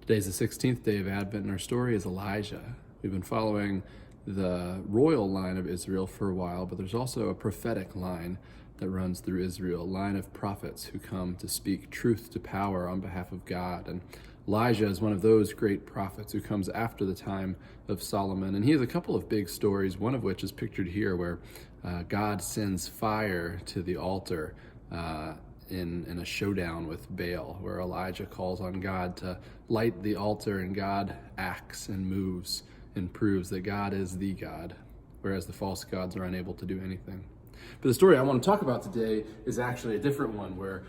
Today's the 16th day of Advent, and our story is Elijah. We've been following the royal line of Israel for a while, but there's also a prophetic line that runs through Israel, a line of prophets who come to speak truth to power on behalf of God. And Elijah is one of those great prophets who comes after the time of Solomon. And he has a couple of big stories, one of which is pictured here, where God sends fire to the altar in a showdown with Baal, where Elijah calls on God to light the altar, and God acts and moves and proves that God is the God, whereas the false gods are unable to do anything. But the story I want to talk about today is actually a different one, where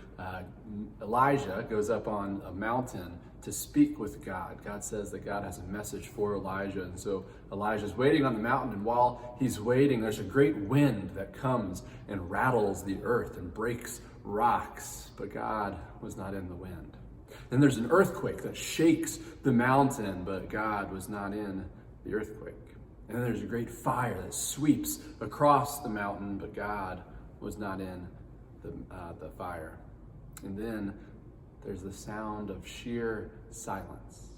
Elijah goes up on a mountain to speak with God. God says that God has a message for Elijah, and so Elijah's waiting on the mountain, and while he's waiting, there's a great wind that comes and rattles the earth and breaks rocks, but God was not in the wind. Then there's an earthquake that shakes the mountain, but God was not in the earthquake. And then there's a great fire that sweeps across the mountain, but God was not in the fire. And then there's the sound of sheer silence.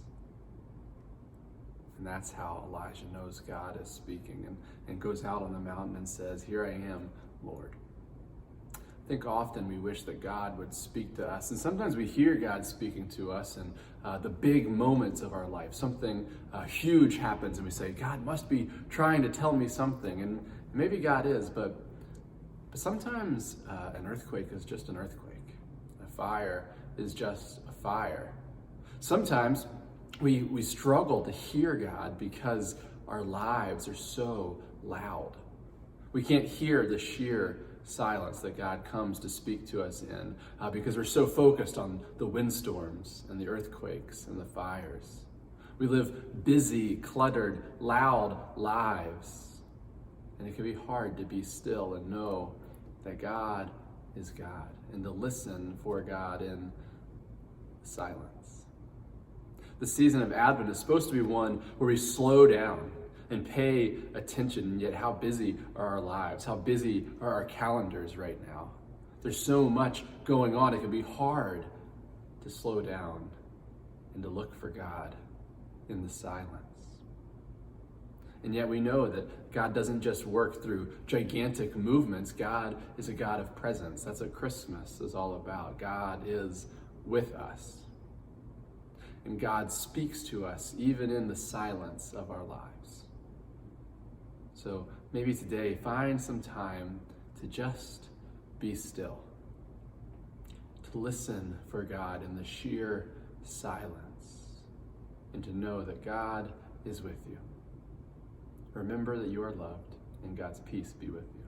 And that's how Elijah knows God is speaking, and goes out on the mountain and says, "Here I am, Lord." I think often we wish that God would speak to us, and sometimes we hear God speaking to us in the big moments of our life. Something huge happens and we say, God must be trying to tell me something, and maybe God is, but sometimes an earthquake is just an earthquake. A fire is just a fire. Sometimes we struggle to hear God because our lives are so loud. We can't hear the sheer silence that God comes to speak to us in because we're so focused on the windstorms and the earthquakes and the fires. We live busy, cluttered, loud lives, and it can be hard to be still and know that God is God, and to listen for God in silence. The season of Advent is supposed to be one where we slow down and pay attention, yet how busy are our lives? How busy are our calendars right now? There's so much going on, it can be hard to slow down and to look for God in the silence. And yet we know that God doesn't just work through gigantic movements. God is a God of presence. That's what Christmas is all about. God is with us. And God speaks to us even in the silence of our lives. So maybe today, find some time to just be still, to listen for God in the sheer silence, and to know that God is with you. Remember that you are loved, and God's peace be with you.